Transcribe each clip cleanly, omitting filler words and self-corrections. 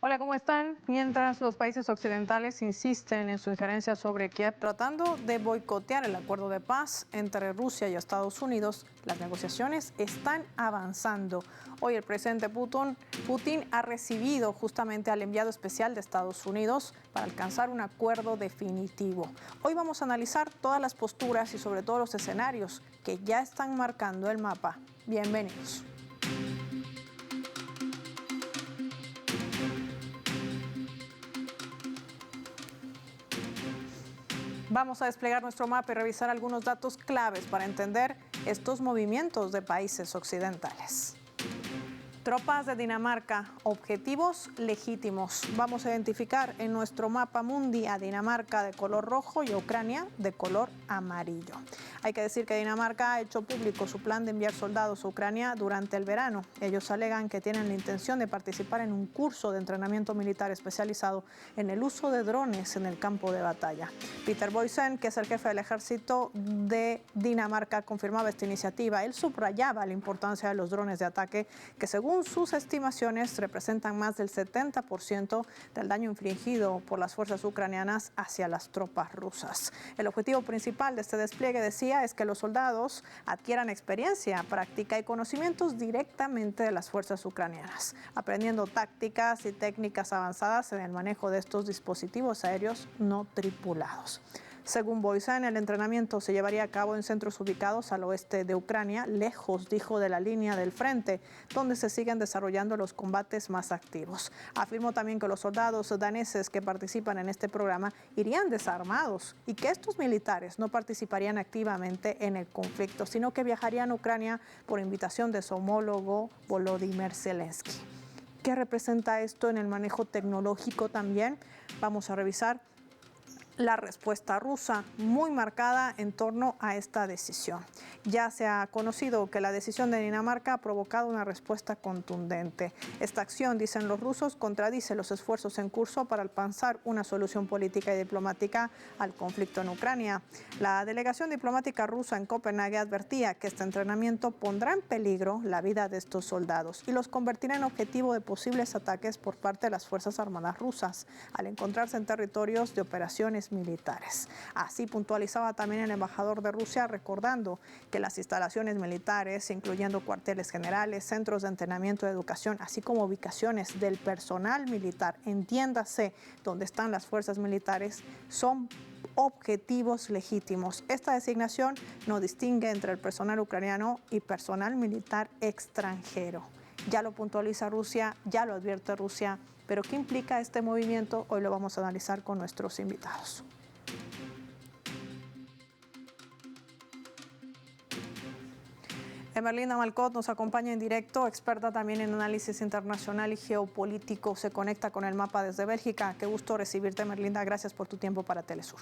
Hola, ¿cómo están? Mientras los países occidentales insisten en su injerencia sobre Kiev, tratando de boicotear el acuerdo de paz entre Rusia y Estados Unidos, las negociaciones están avanzando. Hoy el presidente Putin ha recibido justamente al enviado especial de Estados Unidos para alcanzar un acuerdo definitivo. Hoy vamos a analizar todas las posturas y sobre todo los escenarios que ya están marcando el mapa. Bienvenidos. Vamos a desplegar nuestro mapa y revisar algunos datos claves para entender estos movimientos de países occidentales. Tropas de Dinamarca, objetivos legítimos. Vamos a identificar en nuestro mapa mundi a Dinamarca de color rojo y a Ucrania de color amarillo. Hay que decir que Dinamarca ha hecho público su plan de enviar soldados a Ucrania durante el verano. Ellos alegan que tienen la intención de participar en un curso de entrenamiento militar especializado en el uso de drones en el campo de batalla. Peter Boysen, que es el jefe del ejército de Dinamarca, confirmaba esta iniciativa. Él subrayaba la importancia de los drones de ataque, que según sus estimaciones representan más del 70% del daño infligido por las fuerzas ucranianas hacia las tropas rusas. El objetivo principal de este despliegue, decía, es que los soldados adquieran experiencia, práctica y conocimientos directamente de las fuerzas ucranianas, aprendiendo tácticas y técnicas avanzadas en el manejo de estos dispositivos aéreos no tripulados. Según Boysen, el entrenamiento se llevaría a cabo en centros ubicados al oeste de Ucrania, lejos, dijo, de la línea del frente, donde se siguen desarrollando los combates más activos. Afirmó también que los soldados daneses que participan en este programa irían desarmados y que estos militares no participarían activamente en el conflicto, sino que viajarían a Ucrania por invitación de su homólogo Volodymyr Zelensky. ¿Qué representa esto en el manejo tecnológico también? Vamos a revisar la respuesta rusa, muy marcada en torno a esta decisión. Ya se ha conocido que la decisión de Dinamarca ha provocado una respuesta contundente. Esta acción, dicen los rusos, contradice los esfuerzos en curso para alcanzar una solución política y diplomática al conflicto en Ucrania. La delegación diplomática rusa en Copenhague advertía que este entrenamiento pondrá en peligro la vida de estos soldados y los convertirá en objetivo de posibles ataques por parte de las Fuerzas Armadas rusas, al encontrarse en territorios de operaciones militares. Así puntualizaba también el embajador de Rusia, recordando que las instalaciones militares, incluyendo cuarteles generales, centros de entrenamiento y educación, así como ubicaciones del personal militar, entiéndase, donde están las fuerzas militares, son objetivos legítimos. Esta designación no distingue entre el personal ucraniano y personal militar extranjero. Ya lo puntualiza Rusia, ya lo advierte Rusia, pero ¿qué implica este movimiento? Hoy lo vamos a analizar con nuestros invitados. Emerlinda Malcott nos acompaña en directo, experta también en análisis internacional y geopolítico. Se conecta con el mapa desde Bélgica. Qué gusto recibirte, Emerlinda. Gracias por tu tiempo para Telesur.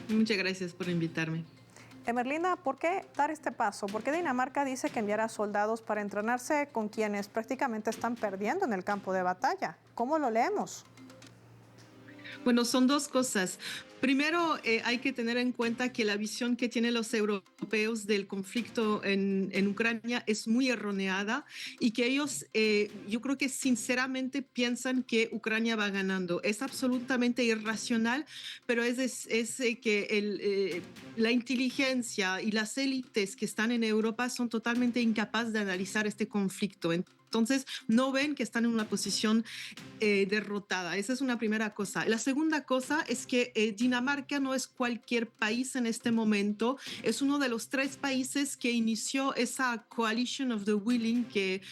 Muchas gracias por invitarme. Emerlinda, ¿por qué dar este paso? ¿Por qué Dinamarca dice que enviará soldados para entrenarse con quienes prácticamente están perdiendo en el campo de batalla? ¿Cómo lo leemos? Bueno, son dos cosas. Primero, hay que tener en cuenta que la visión que tienen los europeos del conflicto en Ucrania es muy erróneada y que ellos, yo creo que sinceramente piensan que Ucrania va ganando. Es absolutamente irracional, pero es que la inteligencia y las élites que están en Europa son totalmente incapaces de analizar este conflicto. Entonces, no ven que están en una posición derrotada. Esa es una primera cosa. La segunda cosa es que Dinamarca no es cualquier país en este momento, es uno de los 3 países que inició esa Coalition of the Willing que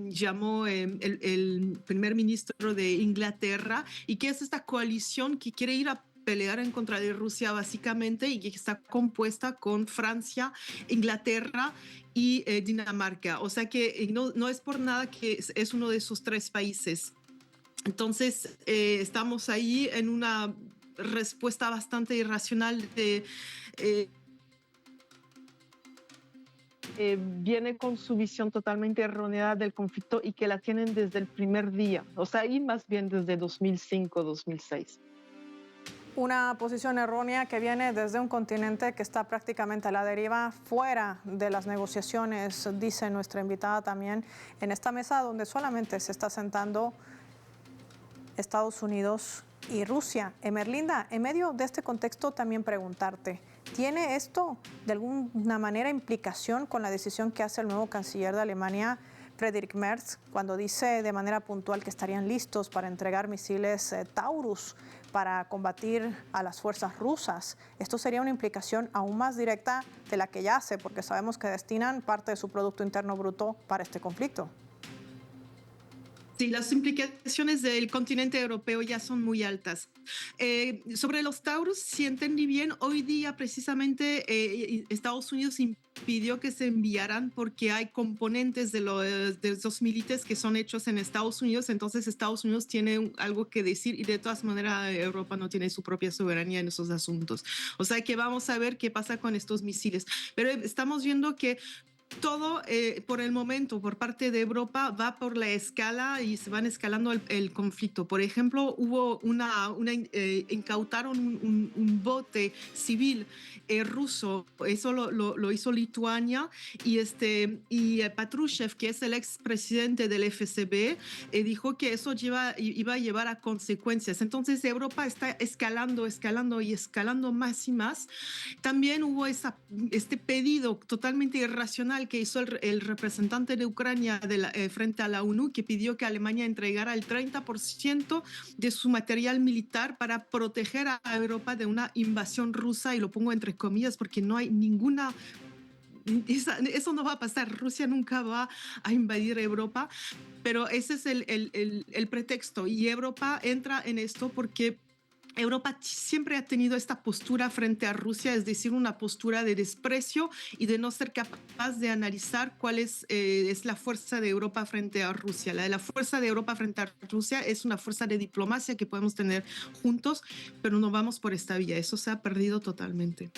llamó el primer ministro de Inglaterra, y que es esta coalición que quiere ir a pelear en contra de Rusia básicamente, y que está compuesta con Francia, Inglaterra y Dinamarca. O sea que no es por nada que es uno de esos 3 países. Entonces, estamos ahí en una respuesta bastante irracional viene con su visión totalmente errónea del conflicto y que la tienen desde el primer día, o sea, y más bien desde 2005, 2006. Una posición errónea que viene desde un continente que está prácticamente a la deriva, fuera de las negociaciones, dice nuestra invitada también, en esta mesa donde solamente se está sentando Estados Unidos y Rusia. Emerlinda, en medio de este contexto también preguntarte, ¿tiene esto de alguna manera implicación con la decisión que hace el nuevo canciller de Alemania, Friedrich Merz, cuando dice de manera puntual que estarían listos para entregar misiles Taurus para combatir a las fuerzas rusas? Esto sería una implicación aún más directa de la que ya hace, porque sabemos que destinan parte de su Producto Interno Bruto para este conflicto. Sí, las implicaciones del continente europeo ya son muy altas. Sobre los Taurus, si entendí bien, hoy día precisamente Estados Unidos impidió que se enviaran porque hay componentes de esos misiles que son hechos en Estados Unidos, entonces Estados Unidos tiene algo que decir y de todas maneras Europa no tiene su propia soberanía en esos asuntos. O sea que vamos a ver qué pasa con estos misiles. Pero estamos viendo que todo por el momento por parte de Europa va por la escala y se van escalando el conflicto. Por ejemplo, hubo incautaron un bote civil ruso, eso lo hizo Lituania y Patrushev, que es el expresidente del FSB, dijo que eso iba a llevar a consecuencias. Entonces Europa está escalando y escalando más y más. También hubo este pedido totalmente irracional que hizo el representante de Ucrania frente a la ONU, que pidió que Alemania entregara el 30% de su material militar para proteger a Europa de una invasión rusa, y lo pongo entre comillas porque no hay ninguna... Eso no va a pasar, Rusia nunca va a invadir Europa, pero ese es el pretexto, y Europa entra en esto porque Europa siempre ha tenido esta postura frente a Rusia, es decir, una postura de desprecio y de no ser capaz de analizar cuál es la fuerza de Europa frente a Rusia. La fuerza de Europa frente a Rusia es una fuerza de diplomacia que podemos tener juntos, pero no vamos por esta vía. Eso se ha perdido totalmente.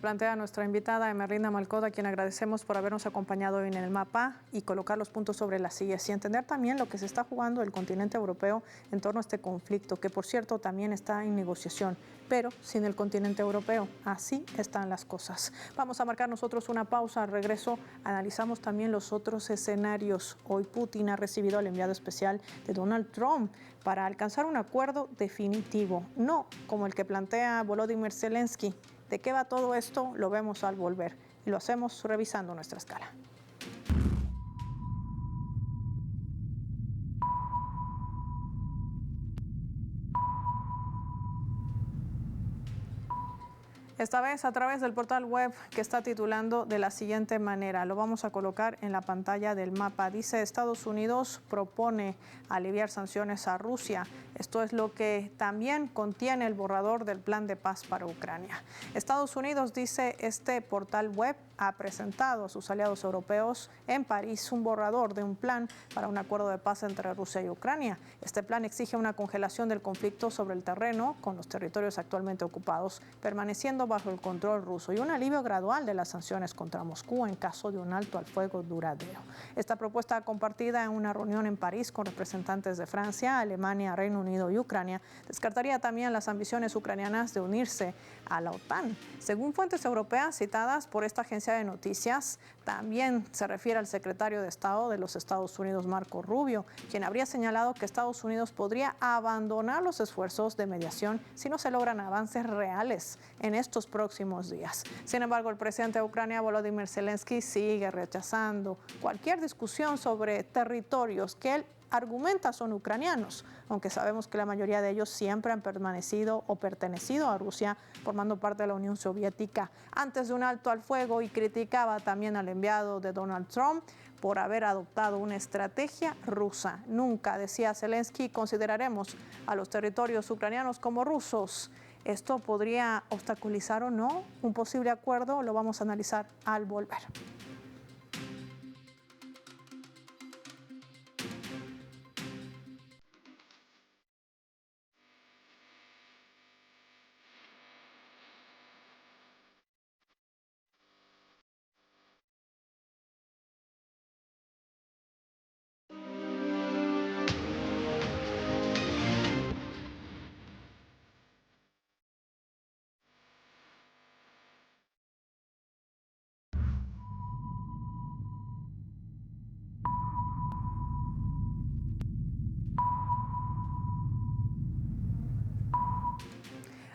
Plantea nuestra invitada Emerlinda Malcorda, a quien agradecemos por habernos acompañado hoy en el mapa y colocar los puntos sobre las sillas y entender también lo que se está jugando el continente europeo en torno a este conflicto, que por cierto también está en negociación, pero sin el continente europeo. Así están las cosas. Vamos a marcar nosotros una pausa. Al regreso analizamos también los otros escenarios. Hoy Putin ha recibido al enviado especial de Donald Trump para alcanzar un acuerdo definitivo, no como el que plantea Volodymyr Zelensky. ¿De qué va todo esto? Lo vemos al volver y lo hacemos revisando nuestra escala. Esta vez a través del portal web que está titulando de la siguiente manera. Lo vamos a colocar en la pantalla del mapa. Dice: Estados Unidos propone aliviar sanciones a Rusia. Esto es lo que también contiene el borrador del plan de paz para Ucrania. Estados Unidos, dice este portal web, ha presentado a sus aliados europeos en París un borrador de un plan para un acuerdo de paz entre Rusia y Ucrania. Este plan exige una congelación del conflicto sobre el terreno, con los territorios actualmente ocupados permaneciendo bajo el control ruso, y un alivio gradual de las sanciones contra Moscú en caso de un alto al fuego duradero. Esta propuesta compartida en una reunión en París con representantes de Francia, Alemania, Reino Unido y Ucrania descartaría también las ambiciones ucranianas de unirse a la OTAN. Según fuentes europeas citadas por esta agencia de noticias, también se refiere al secretario de Estado de los Estados Unidos, Marco Rubio, quien habría señalado que Estados Unidos podría abandonar los esfuerzos de mediación si no se logran avances reales en estos próximos días. Sin embargo, el presidente de Ucrania, Volodymyr Zelensky, sigue rechazando cualquier discusión sobre territorios que él argumenta son ucranianos, aunque sabemos que la mayoría de ellos siempre han permanecido o pertenecido a Rusia, formando parte de la Unión Soviética antes de un alto al fuego, y criticaba también al enviado de Donald Trump por haber adoptado una estrategia rusa. Nunca, decía Zelensky, consideraremos a los territorios ucranianos como rusos. ¿Esto podría obstaculizar o no un posible acuerdo? Lo vamos a analizar al volver.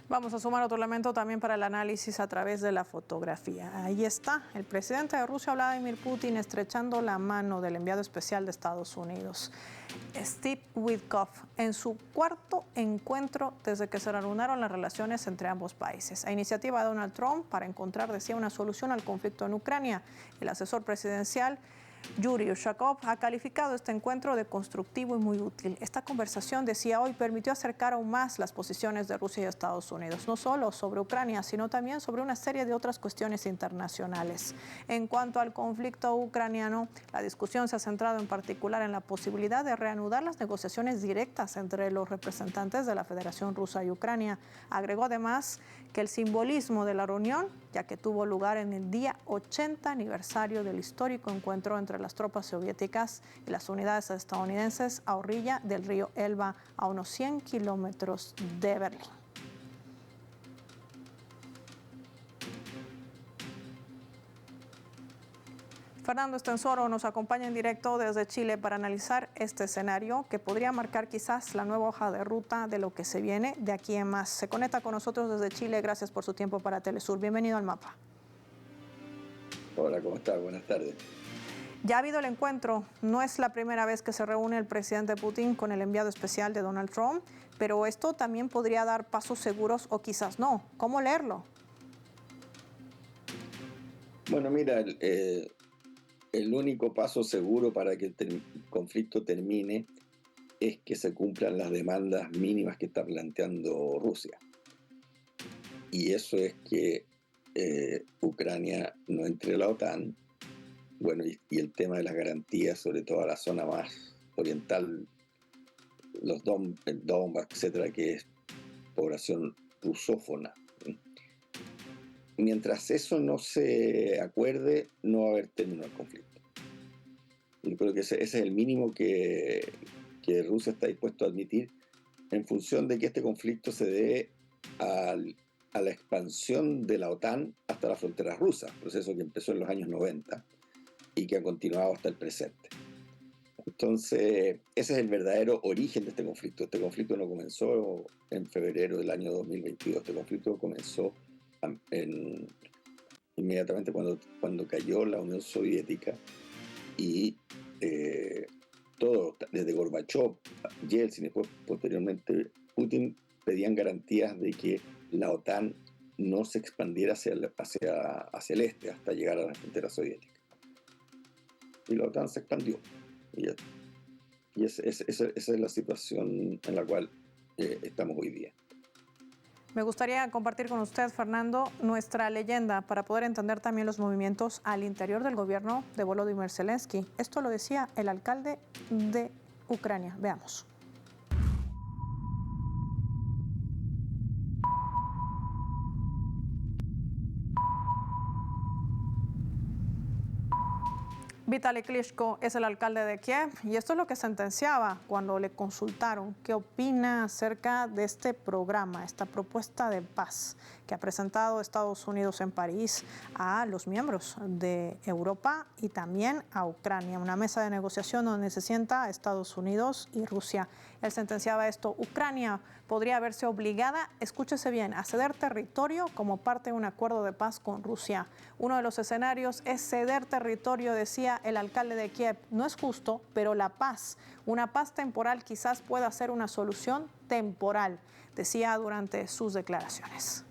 Vamos a sumar otro elemento también para el análisis a través de la fotografía. Ahí está, el presidente de Rusia, Vladimir Putin, estrechando la mano del enviado especial de Estados Unidos, Steve Witkoff, en su cuarto encuentro desde que se reanudaron las relaciones entre ambos países. A iniciativa de Donald Trump para encontrar, decía, una solución al conflicto en Ucrania. El asesor presidencial Yuri Ushakov ha calificado este encuentro de constructivo y muy útil. Esta conversación, decía hoy, permitió acercar aún más las posiciones de Rusia y Estados Unidos, no solo sobre Ucrania, sino también sobre una serie de otras cuestiones internacionales. En cuanto al conflicto ucraniano, la discusión se ha centrado en particular en la posibilidad de reanudar las negociaciones directas entre los representantes de la Federación Rusa y Ucrania. Agregó además que el simbolismo de la reunión, ya que tuvo lugar en el día 80 aniversario del histórico encuentro entre las tropas soviéticas y las unidades estadounidenses a orilla del río Elba, a unos 100 kilómetros de Berlín. Fernando Estensoro nos acompaña en directo desde Chile para analizar este escenario que podría marcar quizás la nueva hoja de ruta de lo que se viene de aquí en más. Se conecta con nosotros desde Chile. Gracias por su tiempo para Telesur. Bienvenido al Mapa. Hola, ¿cómo estás? Buenas tardes. Ya ha habido el encuentro. No es la primera vez que se reúne el presidente Putin con el enviado especial de Donald Trump, pero esto también podría dar pasos seguros o quizás no. ¿Cómo leerlo? Bueno, mira, el único paso seguro para que el conflicto termine es que se cumplan las demandas mínimas que está planteando Rusia. Y eso es que Ucrania no entre a la OTAN, bueno, y el tema de las garantías, sobre todo a la zona más oriental, el Donbass, etcétera, que es población rusófona. Mientras eso no se acuerde, no va a haber término al conflicto. Yo creo que ese es el mínimo que Rusia está dispuesto a admitir en función de que este conflicto se debe a la expansión de la OTAN hasta las fronteras rusas, proceso que empezó en los años 90 y que ha continuado hasta el presente. Entonces, ese es el verdadero origen de este conflicto. Este conflicto no comenzó en febrero del año 2022, este conflicto comenzó inmediatamente cuando cayó la Unión Soviética y todo, desde Gorbachev, Yeltsin y después, posteriormente Putin, pedían garantías de que la OTAN no se expandiera hacia el este hasta llegar a la frontera soviética. Y la OTAN se expandió. Y esa es la situación en la cual estamos hoy día. Me gustaría compartir con usted, Fernando, nuestra leyenda para poder entender también los movimientos al interior del gobierno de Volodymyr Zelensky. Esto lo decía el alcalde de Ucrania. Veamos. Vitaly Klitschko es el alcalde de Kiev y esto es lo que sentenciaba cuando le consultaron qué opina acerca de este programa, esta propuesta de paz que ha presentado Estados Unidos en París a los miembros de Europa y también a Ucrania. Una mesa de negociación donde se sienta a Estados Unidos y Rusia. Él sentenciaba esto: Ucrania podría verse obligada, escúchese bien, a ceder territorio como parte de un acuerdo de paz con Rusia. Uno de los escenarios es ceder territorio, decía el alcalde de Kiev. No es justo, pero la paz, una paz temporal, quizás pueda ser una solución temporal, decía durante sus declaraciones.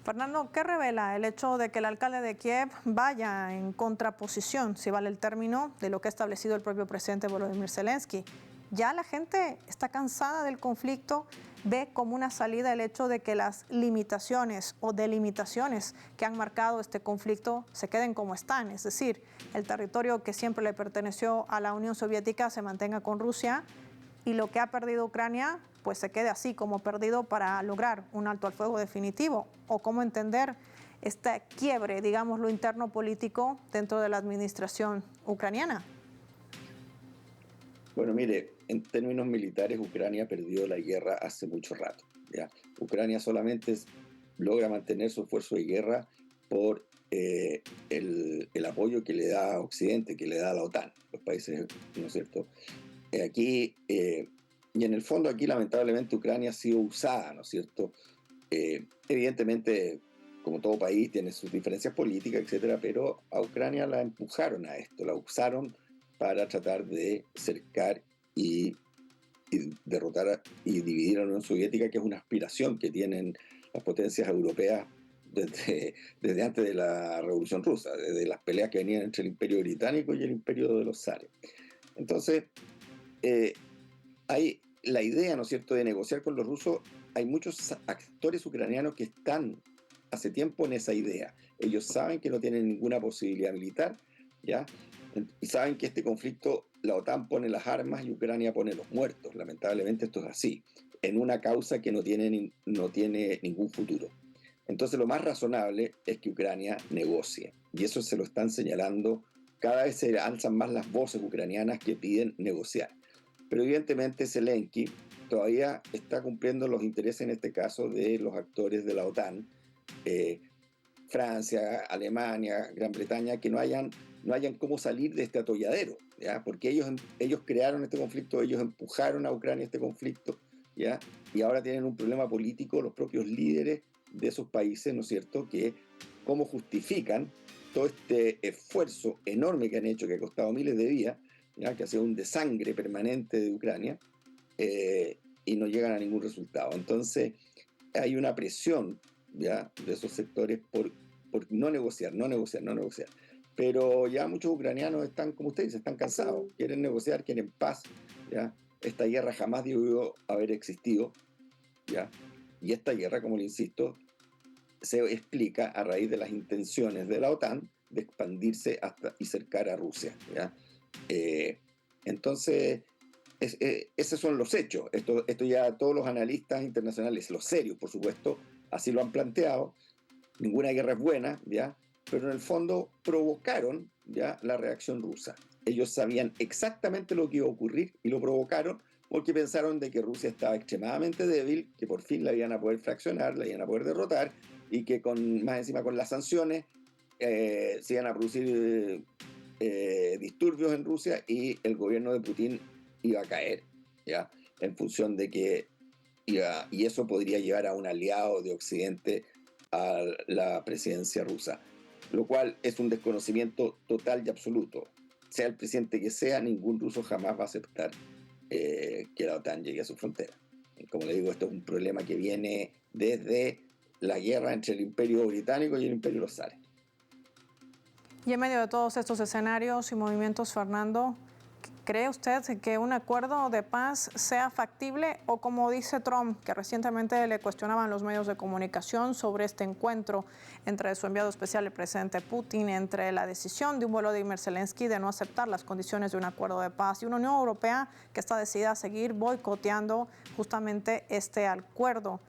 Fernando, ¿qué revela el hecho de que el alcalde de Kiev vaya en contraposición, si vale el término, de lo que ha establecido el propio presidente Volodymyr Zelensky? Ya la gente está cansada del conflicto, ve como una salida el hecho de que las limitaciones o delimitaciones que han marcado este conflicto se queden como están, es decir, el territorio que siempre le perteneció a la Unión Soviética se mantenga con Rusia y lo que ha perdido Ucrania pues se quede así como perdido para lograr un alto al fuego definitivo, o cómo entender este quiebre, digamos, lo interno político dentro de la administración ucraniana. Bueno, mire, en términos militares, Ucrania perdió la guerra hace mucho rato, ¿ya? Ucrania solamente logra mantener su esfuerzo de guerra por el apoyo que le da a Occidente, que le da a la OTAN, los países, ¿no es cierto? Aquí y en el fondo aquí lamentablemente Ucrania ha sido usada, ¿no es cierto? Evidentemente, como todo país, tiene sus diferencias políticas, etcétera, pero a Ucrania la empujaron a esto, la usaron para tratar de cercar y derrotar y dividir a la Unión Soviética, que es una aspiración que tienen las potencias europeas desde antes de la Revolución Rusa, desde las peleas que venían entre el Imperio Británico y el Imperio de los zares. Entonces, eh, hay la idea, ¿no es cierto?, de negociar con los rusos. Hay muchos actores ucranianos que están hace tiempo en esa idea. Ellos saben que no tienen ninguna posibilidad militar, ¿ya? Y saben que este conflicto, la OTAN pone las armas y Ucrania pone los muertos. Lamentablemente esto es así, en una causa que no tiene ningún futuro. Entonces lo más razonable es que Ucrania negocie. Y eso se lo están señalando. Cada vez se alzan más las voces ucranianas que piden negociar. Pero evidentemente Zelensky todavía está cumpliendo los intereses, en este caso, de los actores de la OTAN, eh, Francia, Alemania, Gran Bretaña, que no hayan cómo salir de este atolladero, ¿ya? Porque ellos crearon este conflicto, ellos empujaron a Ucrania este conflicto, ¿ya? Y ahora tienen un problema político los propios líderes de esos países, ¿no es cierto?, que cómo justifican todo este esfuerzo enorme que han hecho, que ha costado miles de vidas, ¿ya?, que ha sido un desangre permanente de Ucrania, y no llegan a ningún resultado. Entonces hay una presión, ¿ya?, de esos sectores por no negociar, no negociar, no negociar. Pero ya muchos ucranianos están, como usted dice, están cansados, quieren negociar, quieren paz, ¿ya? Esta guerra jamás debió haber existido, ¿ya? Y esta guerra, como le insisto, se explica a raíz de las intenciones de la OTAN de expandirse hasta y cercar a Rusia, ¿ya? Entonces, esos son los hechos. Esto ya todos los analistas internacionales, los serios, por supuesto, así lo han planteado. Ninguna guerra es buena, ¿ya? Pero en el fondo provocaron, ¿ya?, la reacción rusa. Ellos sabían exactamente lo que iba a ocurrir y lo provocaron porque pensaron de que Rusia estaba extremadamente débil, que por fin la iban a poder fraccionar, la iban a poder derrotar, y que más encima con las sanciones se iban a producir disturbios en Rusia y el gobierno de Putin iba a caer, ¿ya?, en función de que y eso podría llevar a un aliado de Occidente a la presidencia rusa, lo cual es un desconocimiento total y absoluto. Sea el presidente que sea, ningún ruso jamás va a aceptar que la OTAN llegue a su frontera. Como le digo, esto es un problema que viene desde la guerra entre el Imperio Británico y el Imperio de los zares. Y en medio de todos estos escenarios y movimientos, Fernando, ¿cree usted que un acuerdo de paz sea factible o, como dice Trump, que recientemente le cuestionaban los medios de comunicación sobre este encuentro entre su enviado especial, el presidente Putin, entre la decisión de un Volodymyr Zelensky de no aceptar las condiciones de un acuerdo de paz y una Unión Europea que está decidida a seguir boicoteando justamente este acuerdo?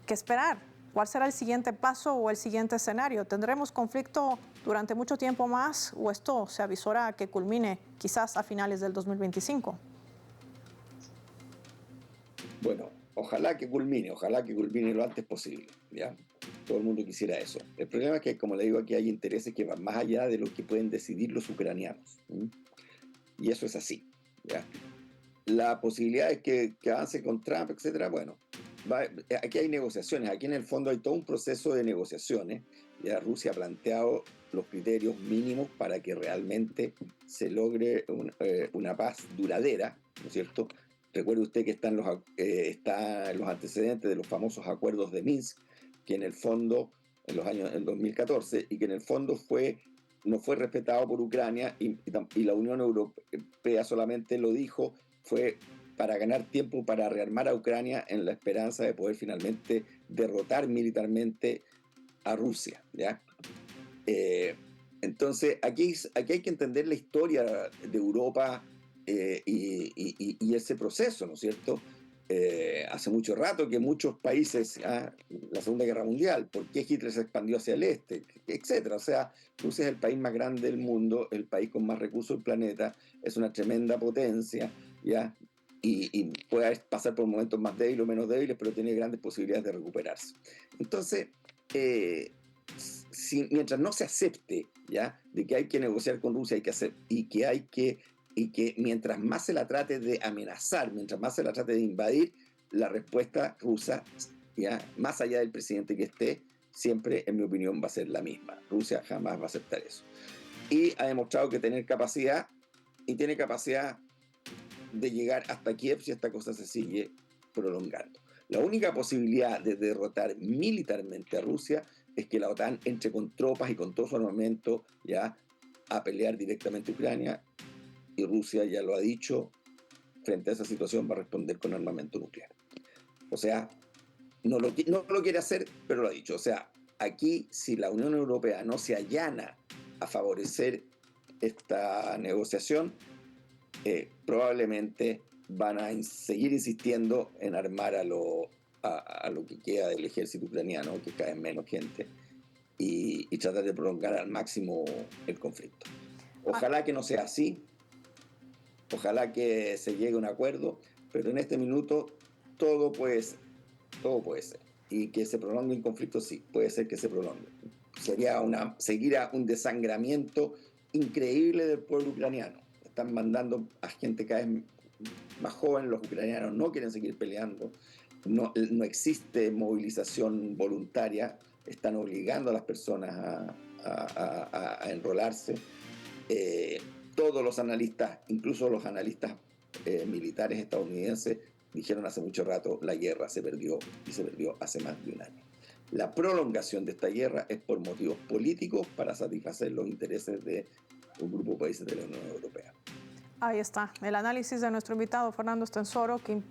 ¿Qué esperar? ¿Cuál será el siguiente paso o el siguiente escenario? ¿Tendremos conflicto durante mucho tiempo más o esto se avisora a que culmine quizás a finales del 2025? Bueno, ojalá que culmine lo antes posible, ¿ya? Todo el mundo quisiera eso. El problema es que, como le digo, aquí hay intereses que van más allá de lo que pueden decidir los ucranianos. ¿Sí? Y eso es así, ¿ya? La posibilidad es que avance con Trump, etcétera. Bueno, aquí hay negociaciones, aquí en el fondo hay todo un proceso de negociaciones. Ya Rusia ha planteado los criterios mínimos para que realmente se logre una paz duradera, ¿no es cierto? Recuerde usted que están los antecedentes de los famosos acuerdos de Minsk, que en el fondo, en 2014, y que en el fondo no fue respetado por Ucrania y la Unión Europea solamente lo dijo, fue para ganar tiempo para rearmar a Ucrania en la esperanza de poder finalmente derrotar militarmente a Rusia, ¿ya? Entonces, aquí hay que entender la historia de Europa y ese proceso, ¿no es cierto? Hace mucho rato que muchos países, la Segunda Guerra Mundial, por qué Hitler se expandió hacia el este, etcétera. O sea, Rusia es el país más grande del mundo, el país con más recursos del planeta, es una tremenda potencia, ¿ya? Y puede pasar por momentos más débiles o menos débiles, pero tiene grandes posibilidades de recuperarse. Entonces, mientras no se acepte, ¿ya?, de que hay que negociar con Rusia y que hay que y que mientras más se la trate de amenazar, mientras más se la trate de invadir, la respuesta rusa, ya, más allá del presidente que esté, siempre, en mi opinión, va a ser la misma. Rusia jamás va a aceptar eso. Y ha demostrado que tiene capacidad de llegar hasta Kiev si esta cosa se sigue prolongando. La única posibilidad de derrotar militarmente a Rusia es que la OTAN entre con tropas y con todo su armamento ya a pelear directamente a Ucrania, y Rusia ya lo ha dicho, frente a esa situación va a responder con armamento nuclear. O sea, no lo quiere hacer, pero lo ha dicho. O sea, aquí si la Unión Europea no se allana a favorecer esta negociación, probablemente van a seguir insistiendo en armar a lo que queda del ejército ucraniano, que cae menos gente, y tratar de prolongar al máximo el conflicto. Ojalá que no sea así, ojalá que se llegue a un acuerdo, pero en este minuto todo puede ser. Y que se prolongue el conflicto, sí, puede ser que se prolongue. Sería un desangramiento increíble del pueblo ucraniano. Están mandando a gente cada vez más joven, los ucranianos no quieren seguir peleando, no existe movilización voluntaria, están obligando a las personas a enrolarse. Todos los analistas, incluso los analistas militares estadounidenses, dijeron hace mucho rato, la guerra se perdió, y se perdió hace más de un año. La prolongación de esta guerra es por motivos políticos para satisfacer los intereses de un grupo de países de la Unión Europea. Ahí está el análisis de nuestro invitado Fernando Estensoro, que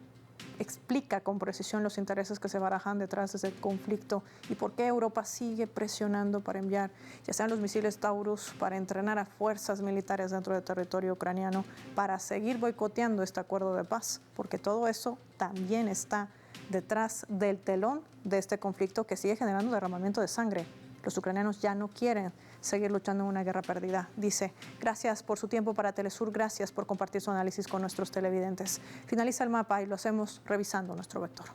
explica con precisión los intereses que se barajan detrás de ese conflicto y por qué Europa sigue presionando para enviar ya sean los misiles Taurus para entrenar a fuerzas militares dentro del territorio ucraniano para seguir boicoteando este acuerdo de paz, porque todo eso también está detrás del telón de este conflicto que sigue generando derramamiento de sangre. Los ucranianos ya no quieren seguir luchando en una guerra perdida. Dice, gracias por su tiempo para Telesur, gracias por compartir su análisis con nuestros televidentes. Finaliza el mapa y lo hacemos revisando nuestro vector.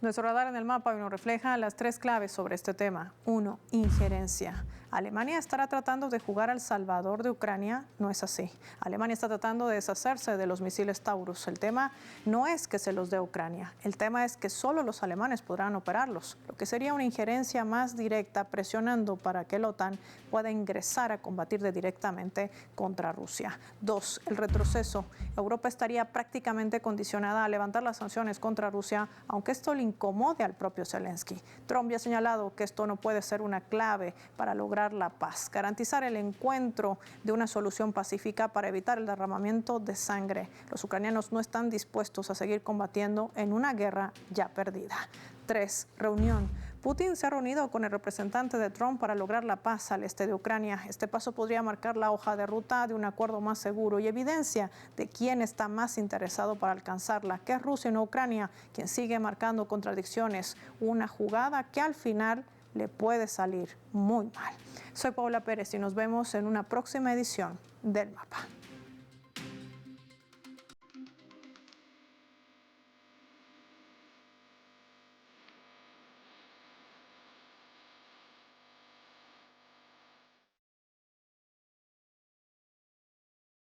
Nuestro radar en el mapa hoy nos refleja las 3 claves sobre este tema. 1. Injerencia. ¿Alemania estará tratando de jugar al salvador de Ucrania? No es así. Alemania está tratando de deshacerse de los misiles Taurus. El tema no es que se los dé Ucrania. El tema es que solo los alemanes podrán operarlos, lo que sería una injerencia más directa, presionando para que la OTAN pueda ingresar a combatir directamente contra Rusia. 2. El retroceso. Europa estaría prácticamente condicionada a levantar las sanciones contra Rusia, aunque esto le incomode al propio Zelensky. Trump ya ha señalado que esto no puede ser una clave para lograr la paz, garantizar el encuentro de una solución pacífica para evitar el derramamiento de sangre. Los ucranianos no están dispuestos a seguir combatiendo en una guerra ya perdida. 3. Reunión. Putin se ha reunido con el representante de Trump para lograr la paz al este de Ucrania. Este paso podría marcar la hoja de ruta de un acuerdo más seguro y evidencia de quién está más interesado para alcanzarla, que es Rusia y no Ucrania, quien sigue marcando contradicciones. Una jugada que al final le puede salir muy mal. Soy Paula Pérez y nos vemos en una próxima edición del Mapa.